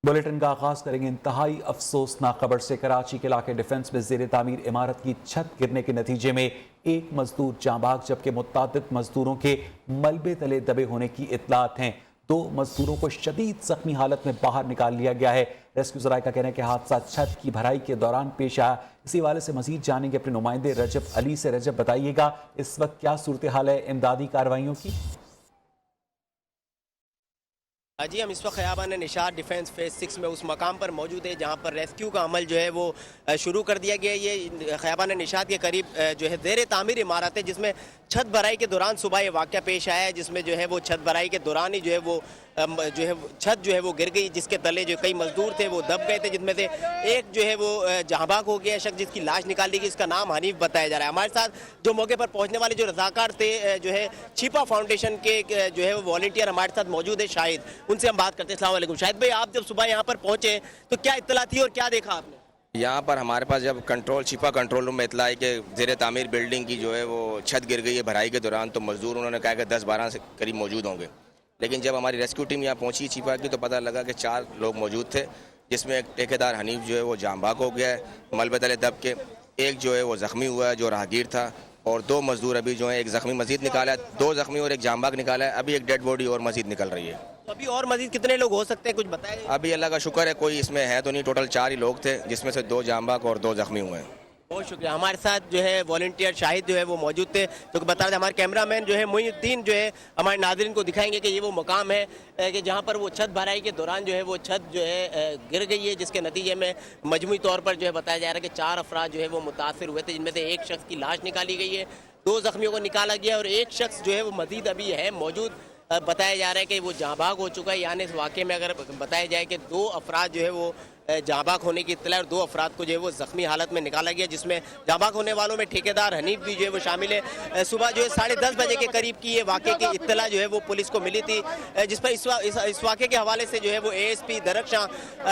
Bulletin का आगाज करेंगे इंतहाई अफसोसनाक खबर से। कराची के इलाके डिफेंस में जेर तामीर इमारत की छत गिरने के नतीजे में एक मजदूर जांबाग जबकि मुतअद्दिद मजदूरों के मलबे तले दबे होने की इत्तलात हैं। 2 मजदूरों को शदीद जख्मी हालत में बाहर निकाल लिया गया है। रेस्क्यू ज़राए का कहना है कि हादसा छत की भराई के दौरान पेश आया। इसी हवाले से मजीद जानेंगे अपने नुमाइंदे रजब अली से। रजब, बताइएगा इस वक्त क्या सूरत हाल है इमदादी कार्रवाइयों की? जी, हम इस वक्त ख़याबान निशात डिफेंस फेज़ 6 में उस मकाम पर मौजूद है जहाँ पर रेस्क्यू का अमल जो है वो शुरू कर दिया गया है। ये ख़याबान निशात के करीब जो है ज़ेर तामीर इमारत है जिसमें छत भराई के दौरान सुबह ये वाक़या पेश आया है, जिसमें जो है वो छत भराई के दौरान ही जो है वो छत जो है वो गिर गई, जिसके तले जो कई मजदूर थे वो दब गए थे, जिसमें से एक जो है वो जहाँबाग हो गया शख्स जिसकी लाश निकाल ली गई। इसका नाम हनीफ बताया जा रहा है। हमारे साथ जो मौके पर पहुँचने वाले जो रज़ाकार थे जो है छिपा फाउंडेशन के जो है वो वॉलंटियर हमारे साथ मौजूद है शाहिद, उनसे हम बात करते हैं। अस्सलाम वालेकुम शाहिद भाई, आप जब सुबह यहाँ पर पहुँचे तो क्या इत्तला थी और क्या देखा आपने? यहाँ पर हमारे पास जब छिपा कंट्रोल रूम में इतला है कि ज़ेर तामीर बिल्डिंग की जो है वो छत गिर गई है भराई के दौरान, तो मजदूर उन्होंने कहा कि 10-12 से करीब मौजूद होंगे। लेकिन जब हमारी रेस्क्यू टीम यहाँ पहुँची छिपा की तो पता लगा कि 4 लोग मौजूद थे, जिसमें एक ठेकेदार हनीफ जो है वो जांबाग हो गया है मलबे तले दब के, एक जो है वो ज़ख्मी हुआ है जो राहगीर था, और 2 मजदूर अभी जो है एक ज़ख्मी मजीद निकाला है, 2 ज़ख्मी और एक जांबाग निकाला है। अभी एक डेड बॉडी और मजीद निकल रही है। अभी और मजीद कितने लोग हो सकते हैं, कुछ बताएं? अभी अल्लाह का शुक्र है कोई इसमें है तो नहीं, टोटल 4 ही लोग थे, जिसमें से 2 जांबाग और 2 ज़ख्मी हुए हैं। बहुत शुक्रिया। हमारे साथ जो है वॉलंटियर शाहिद जो है वो मौजूद थे, तो बता रहे थे हमारे कैमरामैन जो है मोइनुद्दीन जो है हमारे नाज़रीन को दिखाएंगे कि ये वो मकाम है कि जहाँ पर वो छत भराई के दौरान जो है वो छत जो है गिर गई है, जिसके नतीजे में मजमूई तौर पर जो है बताया जा रहा है कि 4 अफराद जो है वो मुतासर हुए थे, जिनमें से एक शख्स की लाश निकाली गई है, 2 ज़ख्मियों को निकाला गया और एक शख्स जो है वो मजीद अभी है मौजूद। बताया जा रहा है कि वो जांबाग हो चुका है। यानी इस वाक़े में अगर बताया जाए कि 2 अफराद जो है वो जांबाग होने की इत्तला और 2 अफराद को जो है वो ज़ख्मी हालत में निकाला गया, जिसमें जांबाग होने वालों में ठेकेदार हनीफ भी जो है वो शामिल है। सुबह जो है 10:30 बजे के करीब की ये वाक़े की इत्तला जो है वो पुलिस को मिली थी, जिस पर इस वाक़े के हवाले से जो है वो ASP दरख्शां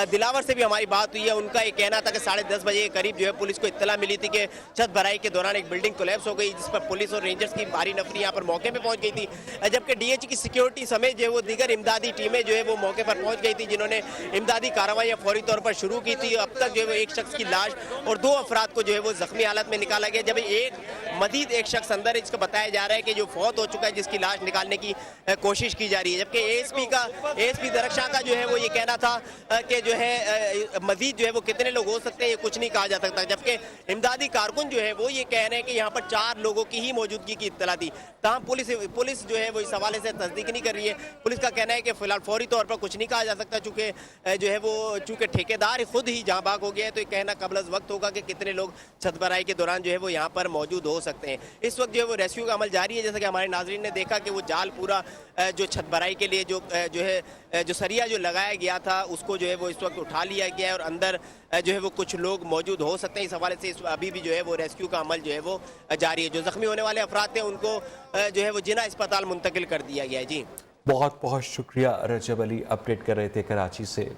दिलावर से भी हमारी बात हुई है। उनका ये कहना था कि 10:30 बजे के करीब जो है पुलिस को इत्तला मिली थी कि छत भराई के दौरान एक बिल्डिंग कोलैप्स हो गई, जिस पर पुलिस और रेंजर्स की भारी नफरी यहाँ पर मौके पर पहुँच गई थी, जबकि DH की सिक्योरिटी समेत जो है वो दीगर इमदादी टीमें जो है वो मौके पर पहुँच गई थी, जिन्होंने इमदादी कार्रवाइयाँ फौरी तौर पर शुरू की थी। अब तक जो है वो एक शख्स की लाश और 2 अफराद को जो है वो जख्मी हालत में निकाला गया, जब मजीद एक शख्स अंदर है जिसको बताया जा रहा है कि जो फौत हो चुका है, जिसकी लाश निकालने की कोशिश की जा रही है। जबकि ASP दरख्शां का जो है वो ये कहना था कि जो है मजीद जो है वो कितने लोग हो सकते हैं ये कुछ नहीं कहा जा सकता, जबकि इमदादी कारकुन जो है वो ये कह रहे हैं कि यहाँ पर 4 लोगों की ही मौजूदगी की इत्तला थी। तमाम पुलिस जो है वो इस हवाले से तस्दीक नहीं कर रही है। पुलिस का कहना है कि फिलहाल फौरी तौर पर कुछ नहीं कहा जा सकता, चूँकि ठेकेदार खुद ही जांबाग हो गया है, तो ये कहना कबल वक्त होगा कि कितने लोग छत भराई के दौरान जो है वो यहाँ पर मौजूद हो सकते हैं। इस वक्त जो है वो रेस्क्यू का अमल जारी है। जैसा कि हमारे नाज़रीन ने देखा कि वो जाल पूरा जो छत भराई के लिए जो सरिया जो लगाया गया था उसको जो है वो इस वक्त उठा लिया गया है और अंदर जो है वो कुछ लोग मौजूद हो सकते हैं। इस हवाले से अभी भी जो है वो रेस्क्यू का अमल जो है वो जारी है। जो जख्मी होने वाले अफराद थे उनको जो है वो जिना अस्पताल मुंतकिल कर दिया गया है। जी बहुत बहुत शुक्रिया रजब अली, अपडेट कर रहे थे कराची से।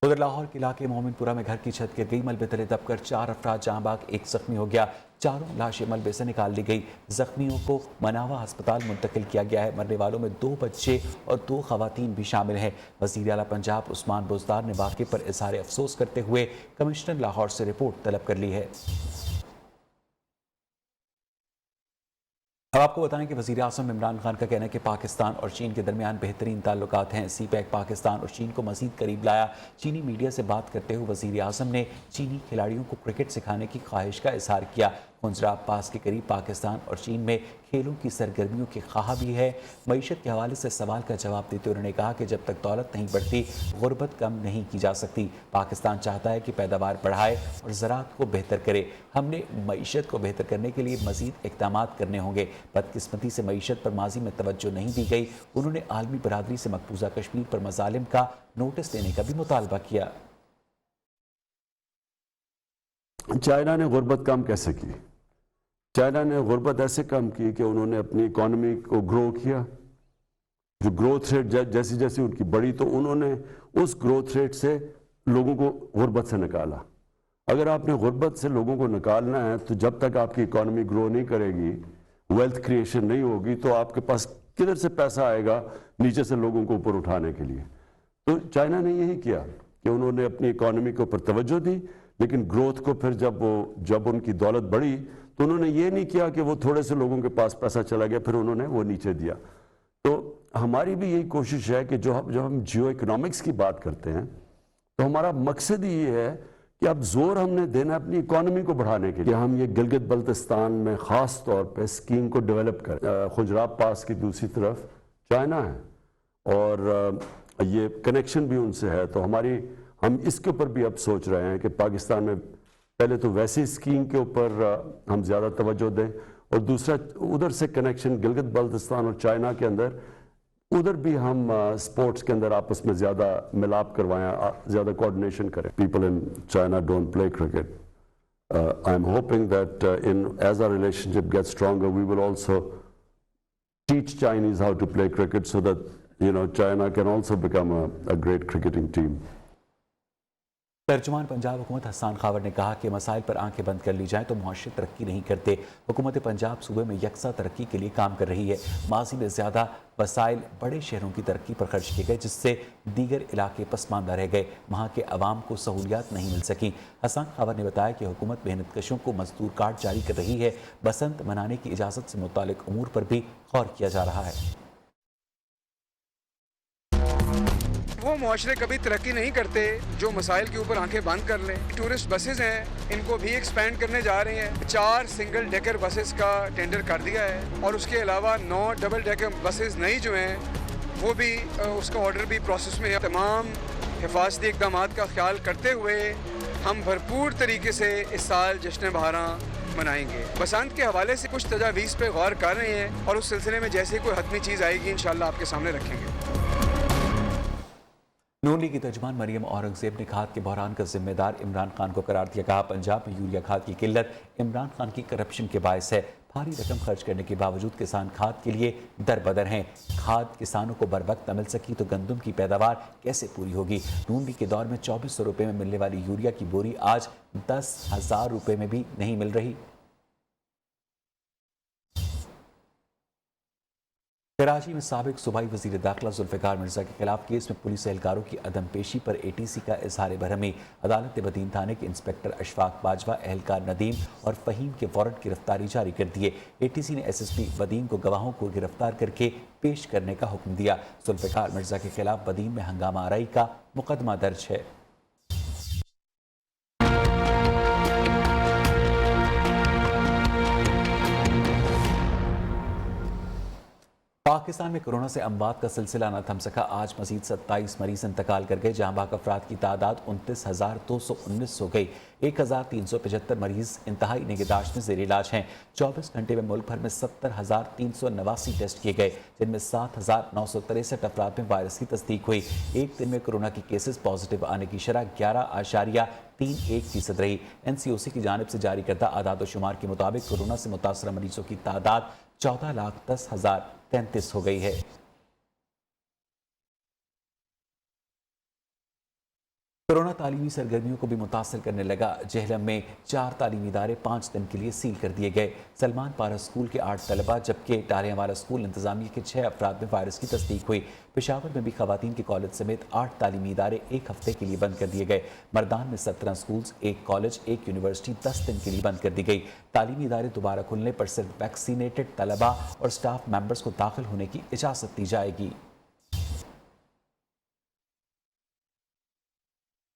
उधर लाहौर के इलाके मोमिनपुरा में घर की छत गिर गई, मलबे तले दबकर 4 अफराद जांबाग, 1 जख्मी हो गया। 4 लाशें मलबे से निकाल ली गई। जख्मियों को मनावा अस्पताल मुंतकिल किया गया है। मरने वालों में 2 बच्चे और 2 खवातीन भी शामिल हैं। वज़ीर आला पंजाब उस्मान बुज़दार ने वाक़े पर इज़हार अफसोस करते हुए कमिश्नर लाहौर से रिपोर्ट तलब कर ली है। अब आपको बताएं कि वज़ीर आज़म इमरान खान का कहना है कि पाकिस्तान और चीन के दरमियान बेहतरीन ताल्लुकात हैं। CPEC पाकिस्तान और चीन को मज़ीद करीब लाया। चीनी मीडिया से बात करते हुए वज़ीर आज़म ने चीनी खिलाड़ियों को क्रिकेट सिखाने की ख्वाहिश का इज़हार किया। खुंजरा पास के करीब पाकिस्तान और चीन में खेलों की सरगर्मियों की ख्वाह भी है। मईशत के हवाले से सवाल का जवाब देते उन्होंने कहा कि जब तक दौलत नहीं बढ़ती गुर्बत कम नहीं की जा सकती। पाकिस्तान चाहता है कि पैदावार बढ़ाए और ज़राअत को बेहतर करे। हमने मईशत को बेहतर करने के लिए मज़ीद इक़दाम करने होंगे। बदकिस्मती से मईशत पर माजी में तवज्जो नहीं दी गई। उन्होंने आलमी बरादरी से मकबूजा कश्मीर पर मज़ालिम का नोटिस देने का भी मुतालबा किया। चाइना ने गुर्बत कम कैसे की? चाइना ने गुर्बत ऐसे कम की कि उन्होंने अपनी इकॉनमी को ग्रो किया। जो ग्रोथ रेट जैसी जैसी उनकी बढ़ी तो उन्होंने उस ग्रोथ रेट से लोगों को गुर्बत से निकाला। अगर आपने गुर्बत से लोगों को निकालना है तो जब तक आपकी इकॉनमी ग्रो नहीं करेगी, वेल्थ क्रिएशन नहीं होगी, तो आपके पास किधर से पैसा आएगा नीचे से लोगों को ऊपर उठाने के लिए? तो चाइना ने यही किया कि उन्होंने अपनी इकोनॉमी के ऊपर तवज्जो दी, लेकिन ग्रोथ को फिर जब उनकी दौलत बढ़ी तो उन्होंने ये नहीं किया कि वो थोड़े से लोगों के पास पैसा चला गया फिर उन्होंने वो नीचे दिया। तो हमारी भी यही कोशिश है कि जब हम जियो इकोनॉमिक्स की बात करते हैं तो हमारा मकसद ही ये है कि अब जोर हमने देना अपनी इकोनॉमी को बढ़ाने के लिए। हम ये गिलगित बल्तिस्तान में ख़ास तौर पे स्कीम को डेवलप करें। खुजराब पास की दूसरी तरफ चाइना है और ये कनेक्शन भी उनसे है, तो हम इसके ऊपर भी अब सोच रहे हैं कि पाकिस्तान में पहले तो वैसी स्कीम के ऊपर हम ज़्यादा तवज्जो दें और दूसरा उधर से कनेक्शन गिलगित बल्तिस्तान और चाइना के अंदर उधर भी हम स्पोर्ट्स के अंदर आपस में ज़्यादा मिलाप करवाएं, ज़्यादा कोऑर्डिनेशन करें। People in China don't play cricket. I am hoping that as our relationship gets stronger, we will also teach Chinese how to play cricket so that China can also become a great cricketing team. तर्जुमान पंजाब हुकूमत हसन खावर ने कहा कि मसाइल पर आंखें बंद कर ली जाएं तो मुआशरे तरक्की नहीं करते। हुकूमत पंजाब सूबे में यकसा तरक्की के लिए काम कर रही है। माजी में ज़्यादा वसाइल बड़े शहरों की तरक्की पर खर्च किए गए जिससे दीगर इलाके पसमानदा रह गए, वहाँ के अवाम को सहूलियात नहीं मिल सकी। हसन खावर ने बताया कि हुकूमत मेहनत कशों को मजदूर कार्ड जारी कर रही है। बसंत मनाने की इजाज़त से मुतालिक अमूर पर भी गौर किया जा रहा है। वो मुआशरे कभी तरक्की नहीं करते जो मसाइल के ऊपर आंखें बंद कर लें। टूरिस्ट बसेज हैं, इनको भी एक्सपेंड करने जा रहे हैं। 4 सिंगल डेकर बसेस का टेंडर कर दिया है और उसके अलावा 9 डबल डेकर बसेस नई जो हैं वो भी उसका ऑर्डर भी प्रोसेस में है। तमाम हिफाजती इक़दाम का ख्याल करते हुए हम भरपूर तरीके से इस साल जश्न बहारां मनाएंगे। बसंत के हवाले से कुछ तजावीज़ पे गौर कर रहे हैं और उस सिलसिले में जैसे कोई हतमी चीज़ आएगी इंशाअल्लाह आपके सामने रखेंगे। नून लीग की तर्जुमान मरियम औरंगजेब ने खाद के बहरान का जिम्मेदार इमरान खान को करार दिया। कहा पंजाब में यूरिया खाद की किल्लत इमरान खान की करप्शन के बायस है। भारी रकम खर्च करने के बावजूद किसान खाद के लिए दर बदर हैं। खाद किसानों को बर वक्त न मिल सकी तो गंदम की पैदावार कैसे पूरी होगी। नून लीग के दौर में 2400 रुपये में मिलने वाली यूरिया की बोरी आज 10,000 रुपये में भी नहीं मिल रही। कराची में साबिक सूबाई वजीर दाखिला जुल्फ़िकार मिर्ज़ा के खिलाफ केस में पुलिस एहलकारों की अदम पेशी पर ATC का इजहार बरहमी। अदालत बदीन थाने के इंस्पेक्टर अशफाक बाजवा, एहलकार नदीम और फ़हीम के वारंट गिरफ्तारी जारी कर दिए। ATC ने SSP बदीन को गवाहों को गिरफ्तार करके पेश करने का हुक्म दिया। जुल्फ़िकार मिर्ज़ा के खिलाफ बदीन में हंगामा आराई का मुकदमा दर्ज है। पाकिस्तान में कोरोना से अमवात का सिलसिला न थम सका। आज मजीद 27 मरीज इंतकाल कर गए, जहां बाकी अफराद की तादाद 29,219 हो गई। 1,375 मरीज इंतहाई निगहदाश्त में ज़ेर इलाज हैं। 24 घंटे में मुल्क भर में 70,389 टेस्ट किए गए, जिनमें 7,963 अफराद में वायरस की तस्दीक हुई। एक दिन में कोरोना की केसेस पॉजिटिव आने की शरह 11.31% रही। NCOC की जानिब से जारी करदा आदाद व शुमार के मुताबिक कोरोना से मुतासर मरीजों की तादाद 14,10,033 हो गई है। कोरोना तालीमी सरगर्मियों को भी मुतासर करने लगा। जहलम में 4 तालीमी इदारे 5 दिन के लिए सील कर दिए गए। सलमान पारा स्कूल के 8 तलबा जबकि टारियावाला स्कूल इंतजामिया के 6 अफराद में वायरस की तस्दीक हुई। पेशावर में भी खवातीन के कॉलेज समेत 8 तालीमी इदारे 1 हफ्ते के लिए बंद कर दिए गए। मर्दान में 17 स्कूल्स, 1 कॉलेज, 1 यूनिवर्सिटी 10 दिन के लिए बंद कर दी गई। तालीमी इदारे दोबारा खुलने पर सिर्फ वैक्सीनेटेड तलबा और स्टाफ मेंबर्स को दाखिल होने की इजाज़त दी जाएगी।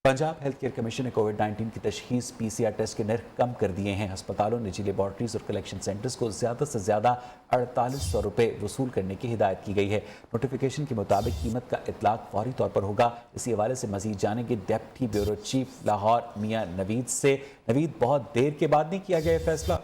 पंजाब हेल्थ केयर कमीशन ने कोविड-19 की तशखीस PCR टेस्ट के नर्ख कम कर दिए हैं। अस्पतालों, निजी लेबॉर्ट्रीज और कलेक्शन सेंटर्स को ज़्यादा से ज़्यादा 4800 रुपये वसूल करने की हिदायत की गई है। नोटिफिकेशन के मुताबिक कीमत का इतलाक फौरी तौर पर होगा। इसी हवाले से मजीद जानेंगे डेप्टी ब्यूरो चीफ लाहौर मियाँ नवीद से। नवीद, बहुत देर के बाद नहीं किया गया फैसला?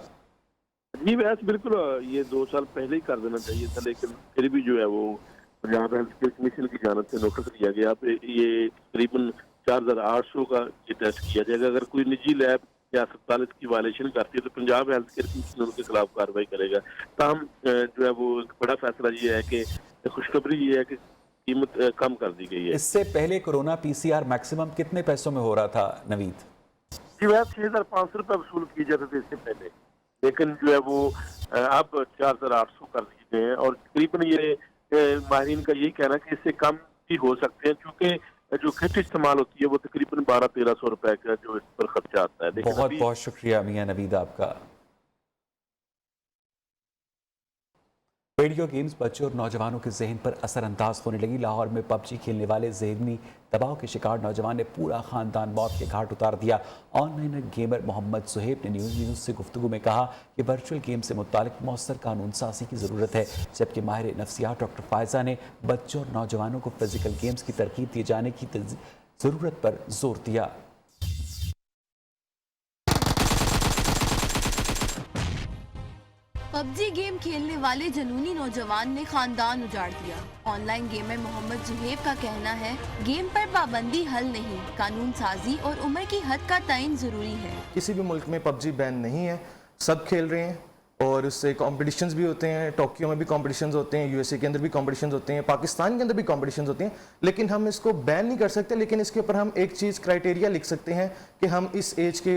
जी वैसे बिल्कुल ये 2 साल पहले ही कर देना चाहिए था, लेकिन फिर भी जो है वो पंजाब हेल्थ केयर कमीशन की जानिब से नोटिस दिया गया। ये तकरीबन 4,800 का ये टेस्ट किया जाएगा। अगर कोई निजी लैब या अस्पताल इसकी वायलेशन करती है तो पंजाब हेल्थ केयर कमीशन उनके खिलाफ कार्रवाई करेगा। ताहम जो है वो एक बड़ा फैसला ये है कि खुशखबरी ये है कि कीमत कम कर दी गई है। इससे पहले कोरोना PCR मैक्सिमम कितने पैसों में हो रहा था नवीद? जी वैसे 6,500 रुपये वसूल किए जाते थे इससे पहले, लेकिन जो है वो अब 4,800 कर दिए गए हैं और तकरीबन ये माहिरीन का यही कहना है कि इससे कम भी हो सकते हैं, क्योंकि जो किट इस्तेमाल होती है वो तकरीबन 1200-1300 रुपए का जो इस पर खर्चा आता है। लेकिन बहुत अभी बहुत शुक्रिया मियां नवीद आपका। वीडियो गेम्स बच्चों और नौजवानों के जहन पर असरअंदाज होने लगी। लाहौर में पबजी खेलने वाले ज़हनी दबाव के शिकार नौजवान ने पूरा खानदान मौत के घाट उतार दिया। ऑनलाइन गेमर मोहम्मद सुहेब ने न्यूज़ से गुफ्तगू में कहा कि वर्चुअल गेम से मुतालिक मौसर कानून साजी की ज़रूरत है, जबकि माहिर नफ्सियात डॉक्टर फायजा ने बच्चों और नौजवानों को फिजिकल गेम्स की तरकीब दिए जाने की ज़रूरत पर जोर दिया। पबजी गेम खेलने वाले जनूनी नौजवान ने खानदान उजाड़ दिया। ऑनलाइन गेमर मोहम्मद जुहेब का कहना है, गेम पर पाबंदी हल नहीं, कानून साजी और उम्र की हद का तयन जरूरी है। किसी भी मुल्क में पबजी बैन नहीं है, सब खेल रहे हैं और उससे कॉम्पिटिशन्स भी होते हैं। टोक्यो में भी कॉम्पिटिशन्स होते हैं, यूएसए के अंदर भी कॉम्पिटिशन्स होते हैं, पाकिस्तान के अंदर भी कॉम्पिटिशन्स होते हैं। लेकिन हम इसको बैन नहीं कर सकते, लेकिन इसके ऊपर हम एक चीज़ क्राइटेरिया लिख सकते हैं कि हम इस एज के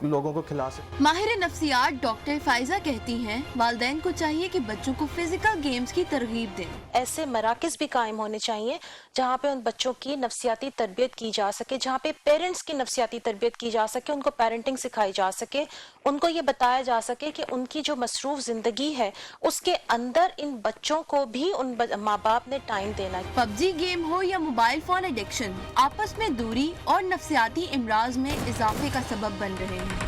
लोगों को खिला सकते। माहिर नफ्सियात डॉक्टर फायजा कहती हैं, वालिदैन को चाहिए कि बच्चों को फिजिकल गेम्स की तरगीब दें। ऐसे मराकज़ भी कायम होने चाहिए जहाँ पे उन बच्चों की नफ्सियाती तरबियत की जा सके, जहाँ पे पेरेंट्स की नफ्सियाती तरबियत की जा सके, उनको पेरेंटिंग सिखाई जा सके, उनको ये बताया जा सके कि उनकी जो मसरूफ ज़िंदगी है उसके अंदर इन बच्चों को भी उन माँ बाप ने टाइम देना। पबजी गेम हो या मोबाइल फोन एडिक्शन, आपस में दूरी और नफ्सियाती इमराज में इजाफे का सबब बन रहे हैं।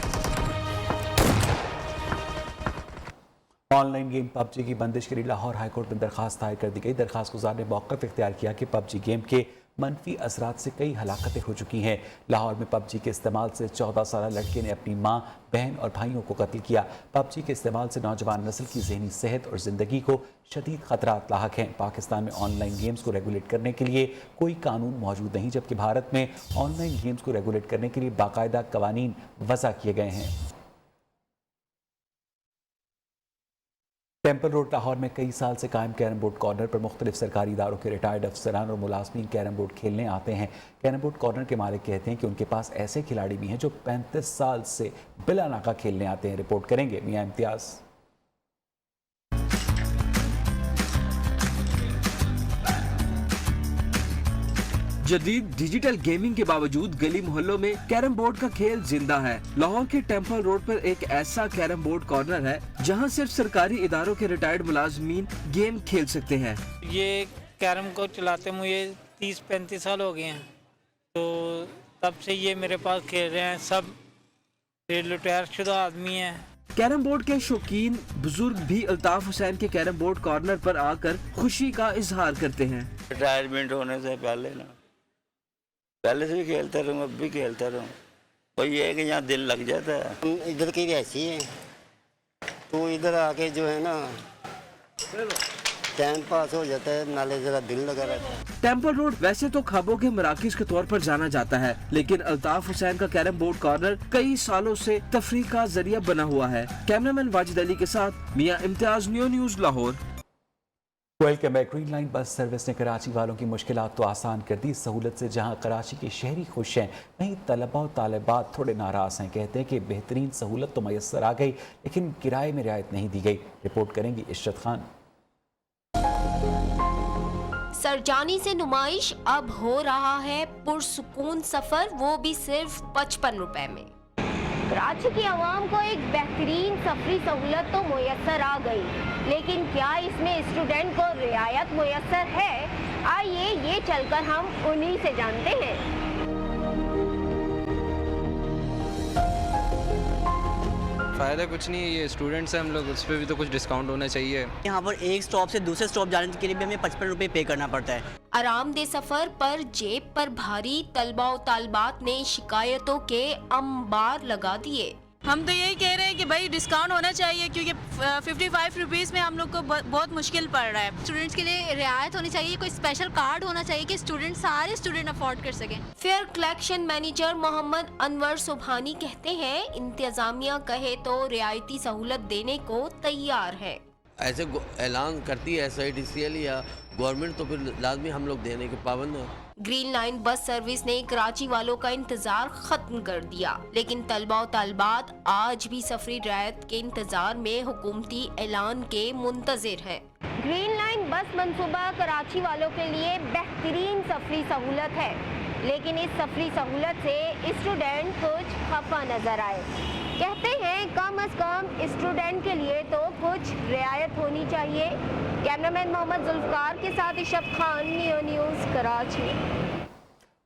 ऑनलाइन गेम पबजी की बंदिश के लिए लाहौर हाईकोर्ट में दरखास्त दायर कर दी गई। दरखास्त गुजार ने मौक़िफ़ इख्तियार किया कि पबजी गेम के मनफी असरात से कई हलाकतें हो चुकी हैं। लाहौर में पबजी के इस्तेमाल से 14 साल लड़के ने अपनी माँ, बहन और भाइयों को कत्ल किया। पबजी के इस्तेमाल से नौजवान नस्ल की ज़हनी सेहत और ज़िंदगी को शदीद ख़तरात लाहक हैं। पाकिस्तान में ऑनलाइन गेम्स को रेगुलेट करने के लिए कोई कानून मौजूद नहीं, जबकि भारत में ऑनलाइन गेम्स को रेगुलेट करने के लिए बाकायदा कवानीन वज़ा किए गए हैं। टेम्पल रोड लाहौर में कई साल से कायम कैरम बोर्ड कॉर्नर पर मुख्तलिफ सरकारी इदारों के रिटायर्ड अफसरान और मुलाजमीन कैरम बोर्ड खेलने आते हैं। कैरम बोर्ड कॉर्नर के मालिक कहते हैं कि उनके पास ऐसे खिलाड़ी भी हैं जो 35 साल से बिला नाका खेलने आते हैं। रिपोर्ट करेंगे मियां इम्तियाज। जदीद डिजिटल गेमिंग के बावजूद गली मोहल्लों में कैरम बोर्ड का खेल जिंदा है। लाहौर के टेम्पल रोड पर एक ऐसा कैरम बोर्ड कॉर्नर है जहां सिर्फ सरकारी इदारों के रिटायर्ड मुलाजमीन गेम खेल सकते हैं। ये कैरम को चलाते मुझे 30-35 साल हो गए हैं, तो तब से ये मेरे पास खेल रहे हैं। सब रिटायर शुदा आदमी हैं। कैरम बोर्ड के शौकीन बुजुर्ग भी अल्ताफ हुसैन के कैरम बोर्ड कॉर्नर पर आकर खुशी का इजहार करते हैं। रिटायरमेंट होने से पहले से भी खेलता रहूँ, अब भी खेलता रहूँ। और ये है कि यहाँ दिल लग जाता है। हम इधर की रहती है, तो इधर आके जो है ना टाइम पास हो जाता है, नाले जरा दिल लगा रहता है। टेम्पल रोड वैसे तो ख्वाबों के मराकज के तौर पर जाना जाता है, लेकिन अल्ताफ हुसैन का कैरम बोर्ड कॉर्नर कई सालों से तफरीह का जरिया बना हुआ है। कैमरामैन वाजिद अली के साथ Mian Imtiaz, news Lahore. Welcome back. Green line bus service ने कराची वालों की मुश्किलात तो आसान कर दी। सहूलत से जहां कराची के शहरी खुश हैं, वहीं तलबा और तालिबात थोड़े नाराज हैं। कहते हैं कि बेहतरीन सहूलत तो मैसर आ गई, लेकिन किराए में रियायत नहीं दी गई। रिपोर्ट करेंगी इशरत खान। सरजानी से नुमाइश अब हो रहा है पुरसुकून सफर, वो भी सिर्फ 55 रुपए में। कराची की आवाम को एक बेहतरीन सफरी सहूलत तो मुयस्सर आ गई, लेकिन क्या इसमें स्टूडेंट को रियायत मुयस्सर है? आइए ये चलकर हम उन्हीं से जानते हैं। फ़ायदा कुछ नहीं है, ये स्टूडेंट्स हैं हम लोग, उस पर भी तो कुछ डिस्काउंट होना चाहिए। यहाँ पर एक स्टॉप से दूसरे स्टॉप जाने के लिए भी हमें 55 रुपये पे करना पड़ता है। आरामदेह सफर पर जेब पर भारी तलबा और तालिबात ने शिकायतों के अंबार लगा दिए। हम तो यही कह रहे हैं कि भाई डिस्काउंट होना चाहिए, क्योंकि 55 रुपीज़ में हम लोग को बहुत मुश्किल पड़ रहा है। स्टूडेंट्स के लिए रियायत होनी चाहिए, कोई स्पेशल कार्ड होना चाहिए कि सारे स्टूडेंट अफोर्ड कर सकें। Fare collection manager Mohammad Anwar Subhani कहते हैं, इंतजामिया कहे तो रियायती सहूलत देने को तैयार है। ऐसे ऐलान करती है SIDCL या गवर्नमेंट, तो फिर लाजमी हम लोग देने के पाबंद हैं। ग्रीन लाइन बस सर्विस ने कराची वालों का इंतजार खत्म कर दिया, लेकिन तलबा और तालिबात आज भी सफरी रियायत के इंतजार में हुकूमती ऐलान के मुंतजिर हैं। ग्रीन लाइन बस मंसूबा कराची वालों के लिए बेहतरीन सफरी सहूलत है, लेकिन इस सफरी सहूलत से स्टूडेंट कुछ खफा नजर आए। कहते हैं कम अज कम स्टूडेंट के लिए तो कुछ रियायत होनी चाहिए। कैमरामैन मोहम्मद जुल्फकार के साथ इशरत खान, नियो न्यूज़, कराची।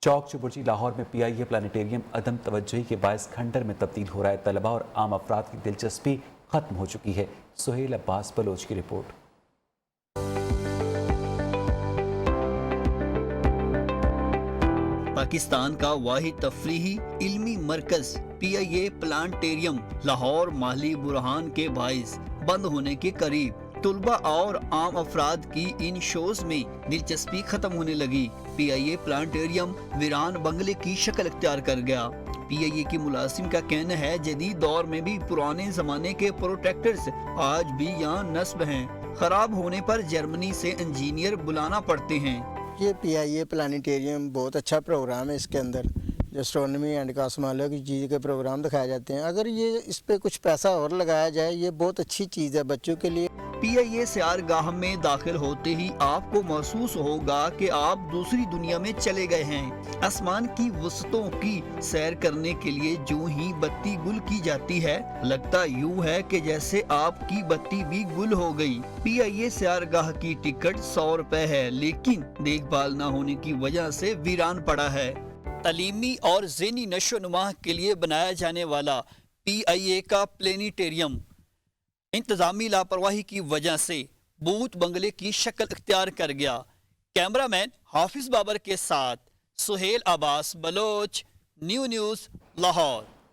चौक चुबुर्जी लाहौर में PIA प्लानिटेरियम अदम तवज्जुही के बायस खंडर में तब्दील हो रहा है। तलबा और आम अफराद की दिलचस्पी खत्म हो चुकी है। सुहेल अब्बास बलोच की रिपोर्ट। पाकिस्तान का वाहिद तफरीही इल्मी मरकज PIA प्लानिटेरियम लाहौर माली बुरहान के बायस बंद होने के करीब तुलबा और आम अफराद की इन शोज में दिलचस्पी खत्म होने लगी। PIA प्लानिटेरियम वीरान बंगले की शक्ल इख्तियार कर गया। PIA की मुलाजिम का कहना है जदीद दौर में भी पुराने जमाने के प्रोटेक्टर्स आज भी यहाँ नस्ब हैं। खराब होने पर जर्मनी से इंजीनियर बुलाना पड़ते हैं। ये PIA प्लानिटेरियम बहुत अच्छा प्रोग्राम है। इसके अंदर एस्ट्रोनॉमी एंड कॉस्मोलॉजी की चीज़ के प्रोग्राम दिखाए जाते हैं। अगर ये इस पे कुछ पैसा और लगाया जाए, ये बहुत अच्छी चीज़ है बच्चों के लिए। PIA सैरगाह में दाखिल होते ही आपको महसूस होगा कि आप दूसरी दुनिया में चले गए हैं। आसमान की वसतों की सैर करने के लिए जो ही बत्ती गुल की जाती है, लगता यूं है कि जैसे आपकी बत्ती भी गुल हो गई। PIA सैरगाह की टिकट 100 रुपए है, लेकिन देखभाल न होने की वजह से वीरान पड़ा है। तालीमी और ज़हनी नशोनुमा के लिए बनाया जाने वाला PIA का प्लानिटेरियम इंतजामी लापरवाही की वजह से बूथ बंगले की शक्ल इख्तियार कर गया। कैमरामैन हाफिज बाबर के साथ सुहेल अब्बास बलोच, न्यू न्यूज़, लाहौर।